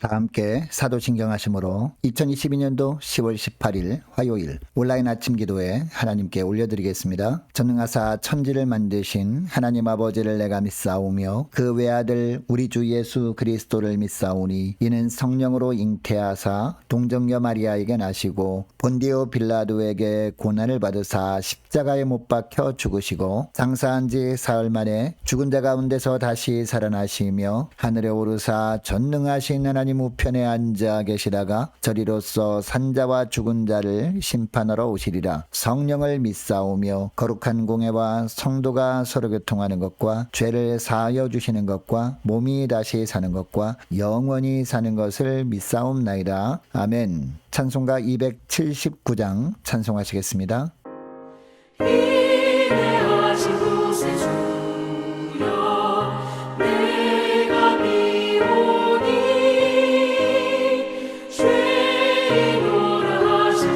다 함께 사도신경 하심으로 2022년도 10월 18일 화요일 온라인 아침 기도에 하나님께 올려드리겠습니다. 전능하사 천지를 만드신 하나님 아버지를 내가 믿사오며 그 외아들 우리 주 예수 그리스도를 믿사오니 이는 성령으로 잉태하사 동정녀 마리아에게 나시고 본디오 빌라도에게 고난을 받으사 십자가에 못 박혀 죽으시고 장사한 지 사흘 만에 죽은 자 가운데서 다시 살아나시며 하늘에 오르사 전능하신 하나님 우편에 앉아 계시다가 저리로서 산자와 죽은 자를 심판하러 오시리라. 성령을 믿사오며 거룩한 공예와 성도가 서로 교통하는 것과 죄를 사하여 주시는 것과 몸이 다시 사는 것과 영원히 사는 것을 믿사옵나이다. 아멘. 찬송가 279장 찬송하시겠습니다. 인내하신 곳에 주여 내가 비오니 죄인으로 하실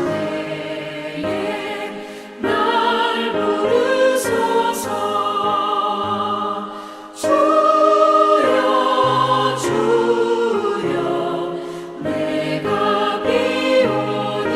때에 날 부르소서. 주여 주여 내가 비오니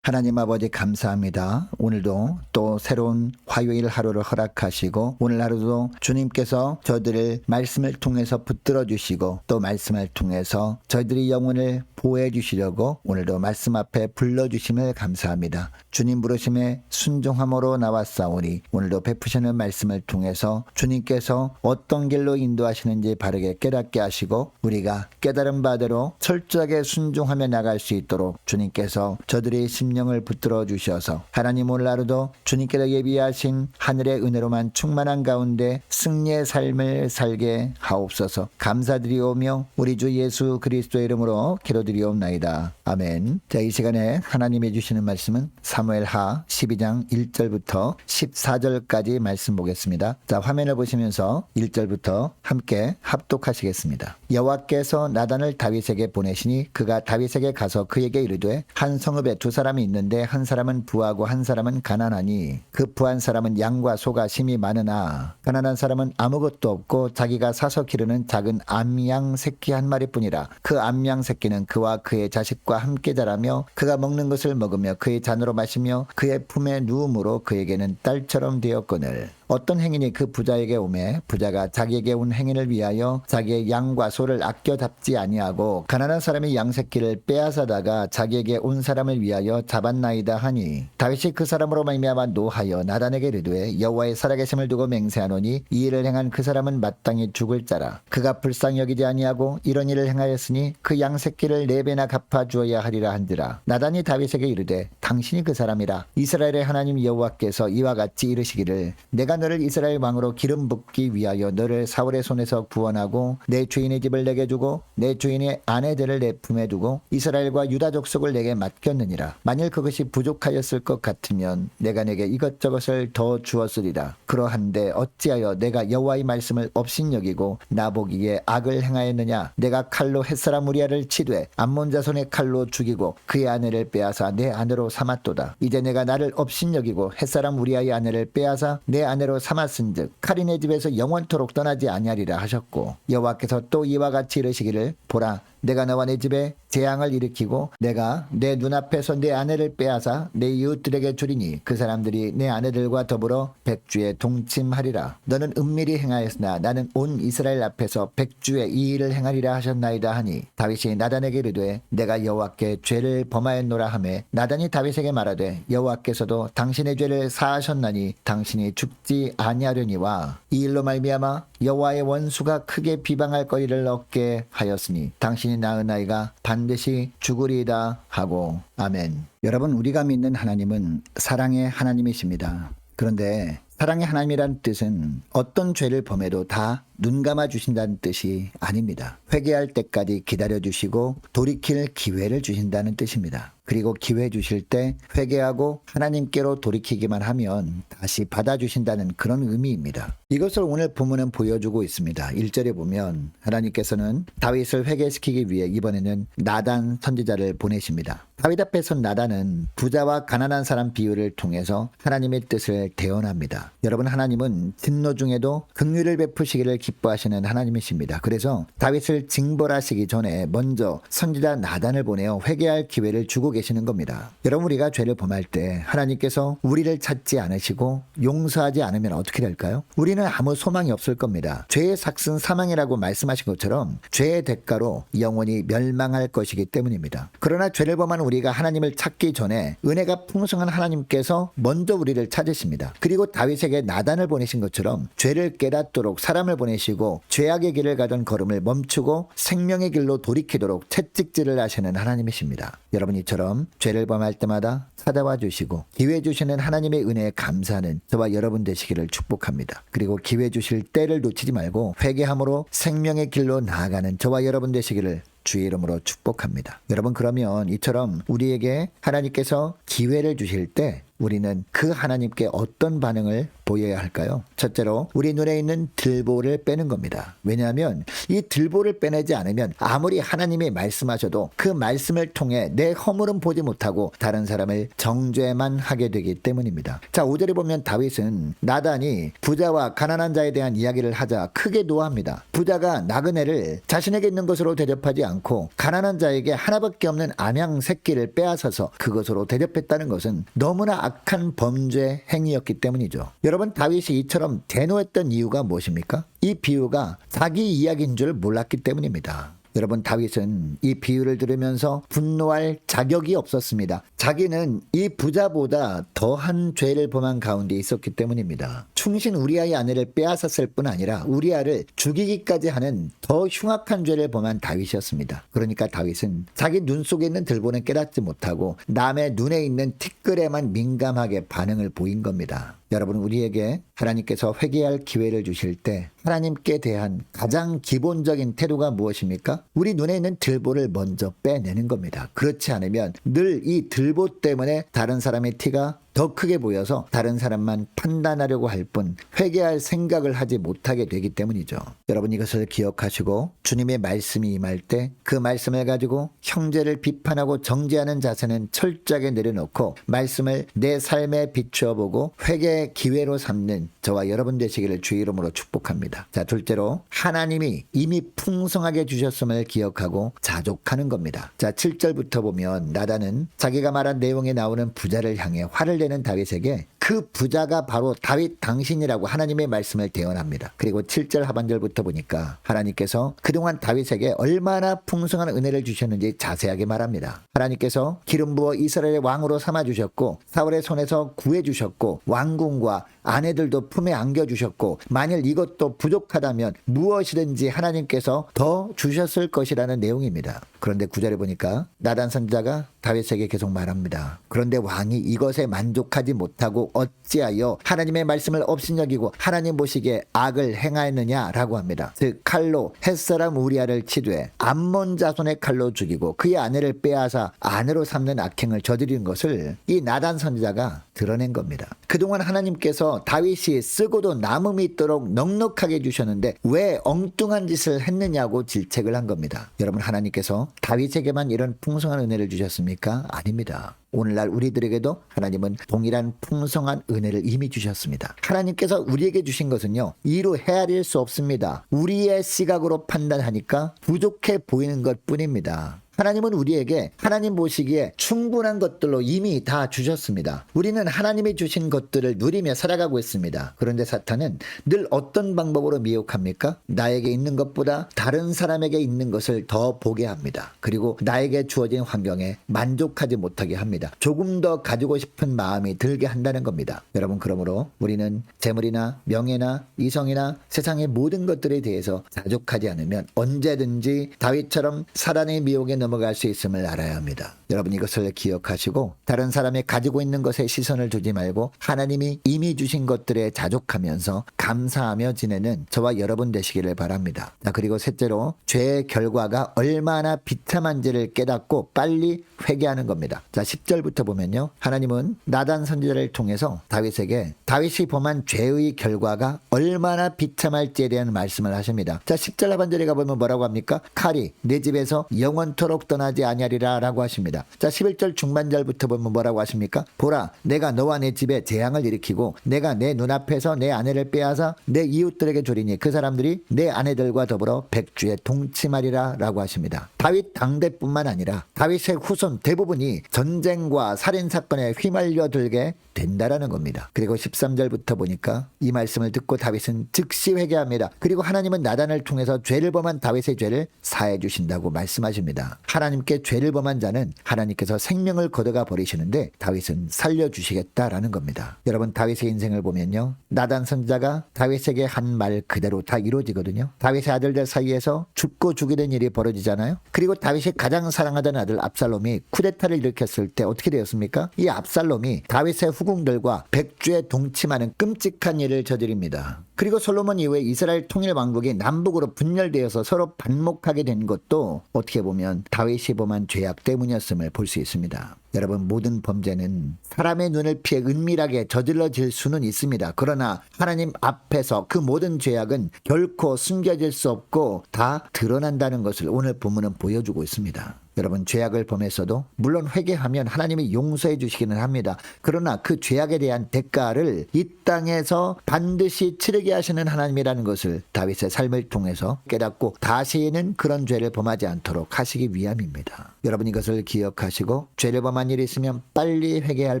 하나님 아버지 감사합니다. 오늘도 또 새로운 화요일 하루를 허락하시고 오늘 하루도 주님께서 저들을 말씀을 통해서 붙들어 주시고 또 말씀을 통해서 저희들의 영혼을 보호해 주시려고 오늘도 말씀 앞에 불러주심을 감사합니다. 주님 부르심에 순종함으로 나왔사오니 오늘도 베푸시는 말씀을 통해서 주님께서 어떤 길로 인도하시는지 바르게 깨닫게 하시고 우리가 깨달은 바대로 철저하게 순종하며 나갈 수 있도록 주님께서 저들의 심령을 붙들어 주셔서 하나님 오늘 하루도 주님께서 예비하신 하늘의 은혜로만 충만한 가운데 승리의 삶을 살게 하옵소서. 감사드리오며 우리 주 예수 그리스도의 이름으로 기도드리옵나이다. 아멘. 자, 이 시간에 하나님이 주시는 말씀은 사무엘하 12장 1절부터 14절까지 말씀 보겠습니다. 자, 화면을 보시면서 1절부터 함께 합독하시겠습니다. 여호와께서 나단을 다윗에게 보내시니 그가 다윗에게 가서 그에게 이르되 한 성읍에 두 사람이 있는데 한 사람은 부하고 한 사람은 가난하니 그 부한 사람은 양과 소가 심히 많으나 가난한 사람은 아무것도 없고 자기가 사서 기르는 작은 암양 새끼 한 마리뿐이라. 그 암양 새끼는 그와 그의 자식과 함께 자라며 그가 먹는 것을 먹으며 그의 잔으로 마시며 그의 품에 누움으로 그에게는 딸처럼 되었거늘 어떤 행인이 그 부자에게 오매 부자가 자기에게 온 행인을 위하여 자기의 양과 소를 아껴 잡지 아니하고 가난한 사람의 양새끼를 빼앗아다가 자기에게 온 사람을 위하여 잡았나이다 하니 다윗이 그 사람으로 말미암아 노하여 나단에게 이르되 여호와의 살아계심을 두고 맹세하노니 이 일을 행한 그 사람은 마땅히 죽을 자라. 그가 불쌍히 여기지 아니하고 이런 일을 행하였으니 그 양새끼를 4배나 갚아 주어야 하리라 한지라. 나단이 다윗에게 이르되 당신이 그 사람이라. 이스라엘의 하나님 여호와께서 이와 같이 이르시기를 내가 너를 이스라엘 왕으로 기름 붓기 위하여 너를 사울의 손에서 구원하고 내 주인의 집을 내게 주고 내 주인의 아내들을 내 품에 두고 이스라엘과 유다 족속을 내게 맡겼느니라. 만일 그것이 부족하였을 것 같으면 내가 내게 이것저것을 더 주었으리라. 그러한데 어찌하여 내가 여호와의 말씀을 업신여기고 나보기에 악을 행하였느냐. 내가 칼로 햇사람 우리아를 치되 암몬 자손의 칼로 죽이고 그의 아내를 빼앗아 내 아내로 삼았도다. 이제 내가 나를 업신여기고 햇사람 우리아의 아내를 빼앗아 내 아내로 삼았은즉 칼이 내 집에서 영원토록 떠나지 아니하리라 하셨고 여호와께서 또 이와 같이 이르시기를 보라 내가 너와 내 집에 재앙을 일으키고 내가 내 눈앞에서 내 아내를 빼앗아 내 이웃들에게 주리니 그 사람들이 내 아내들과 더불어 백주에 동침하리라. 너는 은밀히 행하였으나 나는 온 이스라엘 앞에서 백주에 이 일을 행하리라 하셨나이다 하니 다윗이 나단에게 이르되 내가 여호와께 죄를 범하였노라 하매 나단이 다윗에게 말하되 여호와께서도 당신의 죄를 사하셨나니 당신이 죽지 아니하려니와 이 일로 말미암아 여호와의 원수가 크게 비방할 거리를 얻게 하였으니 당신이 낳은 아이가 반드시 죽으리이다 하고 아멘. 여러분 우리가 믿는 하나님은 사랑의 하나님이십니다. 그런데 사랑의 하나님이란 뜻은 어떤 죄를 범해도 다 눈 감아 주신다는 뜻이 아닙니다. 회개할 때까지 기다려 주시고 돌이킬 기회를 주신다는 뜻입니다. 그리고 기회 주실 때 회개하고 하나님께로 돌이키기만 하면 다시 받아주신다는 그런 의미입니다. 이것을 오늘 본문은 보여주고 있습니다. 1절에 보면 하나님께서는 다윗을 회개시키기 위해 이번에는 나단 선지자를 보내십니다. 다윗 앞에 선 나단은 부자와 가난한 사람 비유를 통해서 하나님의 뜻을 대언합니다. 여러분 하나님은 진노 중에도 긍휼을 베푸시기를 기뻐하시는 하나님이십니다. 그래서 다윗을 징벌하시기 전에 먼저 선지자 나단을 보내어 회개할 기회를 주고 계시는 겁니다. 여러분 우리가 죄를 범할 때 하나님께서 우리를 찾지 않으시고 용서하지 않으면 어떻게 될까요? 우리는 아무 소망이 없을 겁니다. 죄의 삭은 사망이라고 말씀하신 것처럼 죄의 대가로 영원히 멸망할 것이기 때문입니다. 그러나 죄를 범한 우리가 하나님을 찾기 전에 은혜가 풍성한 하나님께서 먼저 우리를 찾으십니다. 그리고 다윗에게 나단을 보내신 것처럼 죄를 깨닫도록 사람을 보내시고 죄악의 길을 가던 걸음을 멈추고 생명의 길로 돌이키도록 채찍질을 하시는 하나님이십니다. 여러분 이처럼 죄를 범할 때마다 찾아와 주시고 기회 주시는 하나님의 은혜에 감사하는 저와 여러분 되시기를 축복합니다. 그리고 기회 주실 때를 놓치지 말고 회개함으로 생명의 길로 나아가는 저와 여러분 되시기를 주의 이름으로 축복합니다. 여러분 그러면 이처럼 우리에게 하나님께서 기회를 주실 때 우리는 그 하나님께 어떤 반응을 보여야 할까요? 첫째로 우리 눈에 있는 들보를 빼는 겁니다. 왜냐하면 이 들보를 빼내지 않으면 아무리 하나님이 말씀하셔도 그 말씀을 통해 내 허물은 보지 못하고 다른 사람을 정죄만 하게 되기 때문입니다. 자 5절에 보면 다윗은 나단이 부자와 가난한 자에 대한 이야기를 하자 크게 노합니다. 부자가 나그네를 자신에게 있는 것으로 대접하지 않고 가난한 자에게 하나밖에 없는 암양 새끼를 빼앗아서 그것으로 대접했다는 것은 너무나 악한 범죄 행위였기 때문이죠. 여러분 다윗이 이처럼 대노했던 이유가 무엇입니까? 이 비유가 자기 이야기인 줄 몰랐기 때문입니다. 여러분 다윗은 이 비유를 들으면서 분노할 자격이 없었습니다. 자기는 이 부자보다 더한 죄를 범한 가운데 있었기 때문입니다. 충신 우리아의 아내를 빼앗았을 뿐 아니라 우리아를 죽이기까지 하는 더 흉악한 죄를 범한 다윗이었습니다. 그러니까 다윗은 자기 눈 속에 있는 들보는 깨닫지 못하고 남의 눈에 있는 티끌에만 민감하게 반응을 보인 겁니다. 여러분 우리에게 하나님께서 회개할 기회를 주실 때 하나님께 대한 가장 기본적인 태도가 무엇입니까? 우리 눈에 있는 들보를 먼저 빼내는 겁니다. 그렇지 않으면 늘 이 들보 때문에 다른 사람의 티가 더 크게 보여서 다른 사람만 판단하려고 할 뿐 회개할 생각을 하지 못하게 되기 때문이죠. 여러분 이것을 기억하시고 주님의 말씀이 임할 때 그 말씀을 가지고 형제를 비판하고 정죄하는 자세는 철저하게 내려놓고 말씀을 내 삶에 비추어 보고 회개의 기회로 삼는 저와 여러분 되시기를 주의 이름으로 축복합니다. 자 둘째로 하나님이 이미 풍성하게 주셨음을 기억하고 자족하는 겁니다. 자 7절부터 보면 나단은 자기가 말한 내용에 나오는 부자를 향해 화를 내는 다윗에게 그 부자가 바로 다윗 당신이라고 하나님의 말씀을 대언합니다. 그리고 7절 하반절부터 보니까 하나님께서 그동안 다윗에게 얼마나 풍성한 은혜를 주셨는지 자세하게 말합니다. 하나님께서 기름 부어 이스라엘의 왕으로 삼아주셨고 사울의 손에서 구해주셨고 왕궁과 아내들도 품에 안겨주셨고 만일 이것도 부족하다면 무엇이든지 하나님께서 더 주셨을 것이라는 내용입니다. 그런데 9절에 보니까 나단 선지자가 다윗에게 계속 말합니다. 그런데 왕이 이것에 만족하지 못하고 어찌하여 하나님의 말씀을 업신여기고 하나님 보시기에 악을 행하였느냐라고 합니다. 즉 칼로 햇사람 우리아를 치되 암몬 자손의 칼로 죽이고 그의 아내를 빼앗아 아내로 삼는 악행을 저지른 것을 이 나단 선지자가 드러낸 겁니다. 그동안 하나님께서 다윗이 쓰고도 남음이 있도록 넉넉하게 주셨는데 왜 엉뚱한 짓을 했느냐고 질책을 한 겁니다. 여러분, 하나님께서 다윗에게만 이런 풍성한 은혜를 주셨습니까? 아닙니다. 오늘날 우리들에게도 하나님은 동일한 풍성한 은혜를 이미 주셨습니다. 하나님께서 우리에게 주신 것은요, 이루 헤아릴 수 없습니다. 우리의 시각으로 판단하니까 부족해 보이는 것뿐입니다. 하나님은 우리에게 하나님 보시기에 충분한 것들로 이미 다 주셨습니다. 우리는 하나님이 주신 것들을 누리며 살아가고 있습니다. 그런데 사탄은 늘 어떤 방법으로 미혹합니까? 나에게 있는 것보다 다른 사람에게 있는 것을 더 보게 합니다. 그리고 나에게 주어진 환경에 만족하지 못하게 합니다. 조금 더 가지고 싶은 마음이 들게 한다는 겁니다. 여러분, 그러므로 우리는 재물이나 명예나 이성이나 세상의 모든 것들에 대해서 자족하지 않으면 언제든지 다윗처럼 사단의 미혹에 넘어갈 수 있음을 알아야 합니다. 여러분, 이것을 기억하시고 다른 사람이 가지고 있는 것에 시선을 두지 말고 하나님이 이미 주신 것들에 자족하면서 감사하며 지내는 저와 여러분 되시기를 바랍니다. 그리고 셋째로 죄의 결과가 얼마나 비참한지를 깨닫고 빨리 회개하는 겁니다. 10절부터 보면요, 하나님은 나단 선지자를 통해서 다윗에게 다윗이 범한 죄의 결과가 얼마나 비참할지에 대한 말씀을 하십니다. 10절 하반절에 가보면 뭐라고 합니까? 칼이 내 집에서 영원토록 떠나지 아니하리라 라고 하십니다. 11절 중반절부터 보면 뭐라고 하십니까? 보라, 내가 너와 내 집에 재앙을 일으키고 내가 내 눈앞에서 내 아내를 빼앗아 내 이웃들에게 주리니 그 사람들이 내 아내들과 더불어 백주에 동침하리라 라고 하십니다. 다윗 당대뿐만 아니라 다윗의 후손 대부분이 전쟁과 살인사건에 휘말려 들게 된다라는 겁니다. 그리고 13절부터 보니까 이 말씀을 듣고 다윗은 즉시 회개합니다. 그리고 하나님은 나단을 통해서 죄를 범한 다윗의 죄를 사해 주신다고 말씀하십니다. 하나님께 죄를 범한 자는 하나님께서 생명을 걷어가 버리시는데 다윗은 살려주시겠다라는 겁니다. 여러분, 다윗의 인생을 보면요, 나단 선지자가 다윗에게 한 말 그대로 다 이루어지거든요. 다윗의 아들들 사이에서 죽고 죽이는 일이 벌어지잖아요. 그리고 다윗이 가장 사랑하던 아들 압살롬이 쿠데타를 일으켰을 때 어떻게 되었습니까? 이 압살롬이 다윗의 후궁들과 백주에 동침하는 끔찍한 일을 저지릅니다. 그리고 솔로몬 이후에 이스라엘 통일 왕국이 남북으로 분열되어서 서로 반목하게 된 것도 어떻게 보면 다윗이 범한 죄악 때문이었음을 볼 수 있습니다. 여러분, 모든 범죄는 사람의 눈을 피해 은밀하게 저질러질 수는 있습니다. 그러나 하나님 앞에서 그 모든 죄악은 결코 숨겨질 수 없고 다 드러난다는 것을 오늘 본문은 보여주고 있습니다. 여러분, 죄악을 범했어도 물론 회개하면 하나님이 용서해 주시기는 합니다. 그러나 그 죄악에 대한 대가를 이 땅에서 반드시 치르게 하시는 하나님이라는 것을 다윗의 삶을 통해서 깨닫고 다시는 그런 죄를 범하지 않도록 하시기 위함입니다. 여러분, 이것을 기억하시고 죄를 범한 일이 있으면 빨리 회개할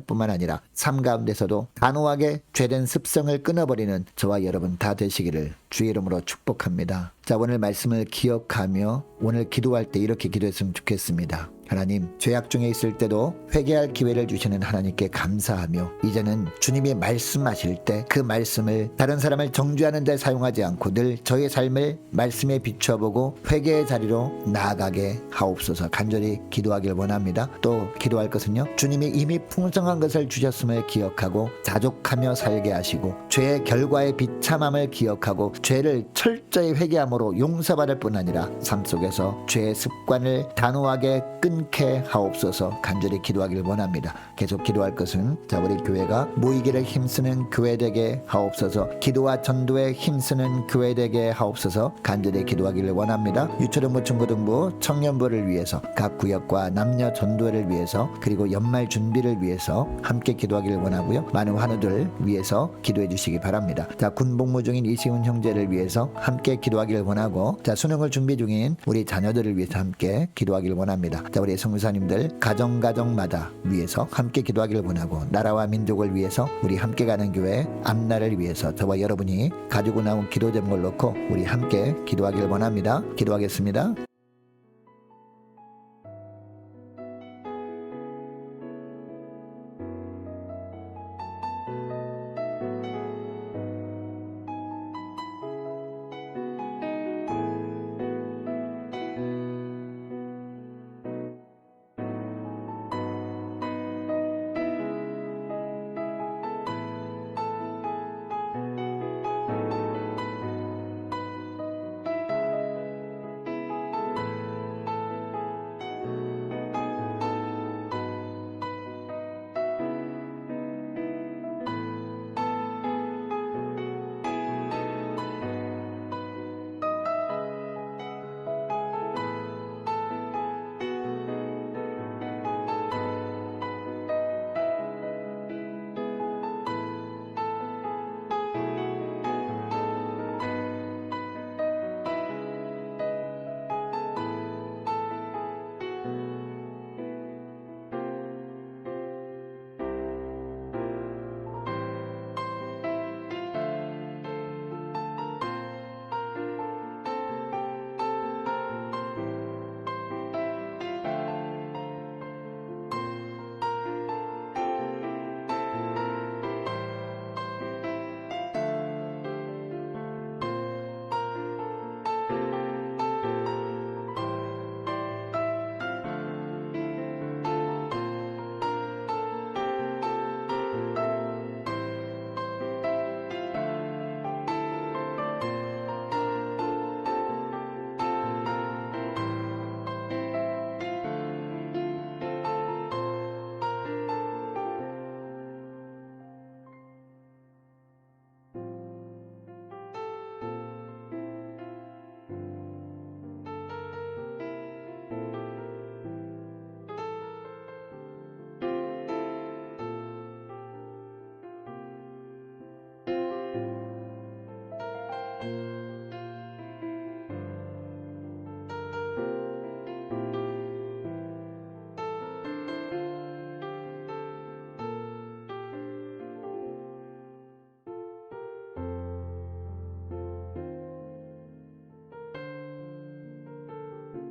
뿐만 아니라 삶 가운데서도 단호하게 죄된 습성을 끊어버리는 저와 여러분 다 되시기를 주의 이름으로 축복합니다. 오늘 말씀을 기억하며 오늘 기도할 때 이렇게 기도했으면 좋겠습니다. 하나님, 죄악 중에 있을 때도 회개할 기회를 주시는 하나님께 감사하며 이제는 주님이 말씀하실 때 그 말씀을 다른 사람을 정죄하는 데 사용하지 않고 늘 저의 삶을 말씀에 비춰보고 회개의 자리로 나아가게 하옵소서 간절히 기도하길 원합니다. 또 기도할 것은요, 주님이 이미 풍성한 것을 주셨음을 기억하고 자족하며 살게 하시고 죄의 결과의 비참함을 기억하고 죄를 철저히 회개함으로 용서받을 뿐 아니라 삶 속에서 죄의 습관을 단호하게 끊게 하옵소서 간절히 기도하길 원합니다. 계속 기도할 것은 우리 교회가 모이기를 힘쓰는 교회 되게 하옵소서, 기도와 전도에 힘쓰는 교회 되게 하옵소서 간절히 기도하기를 원합니다. 유초등부 중고등부 청년부를 위해서 각 구역과 남녀 전도회를 위해서 그리고 연말 준비를 위해서 함께 기도하기를 원하고요. 많은 환우들 위해서 기도해 주시기 바랍니다. 군복무 중인 이시훈 형제를 위해서 함께 기도하기를 원하고 수능을 준비 중인 우리 자녀들을 위해서 함께 기도하기를 원합니다. 우리 성교사님들 가정마다 위해서 함께 기도하기를 원하고, 나라와 민족을 위해서 우리 함께 가는 교회 앞날을 위해서 저와 여러분이 가지고 나온 기도 제목을 놓고 우리 함께 기도하기를 원합니다. 기도하겠습니다.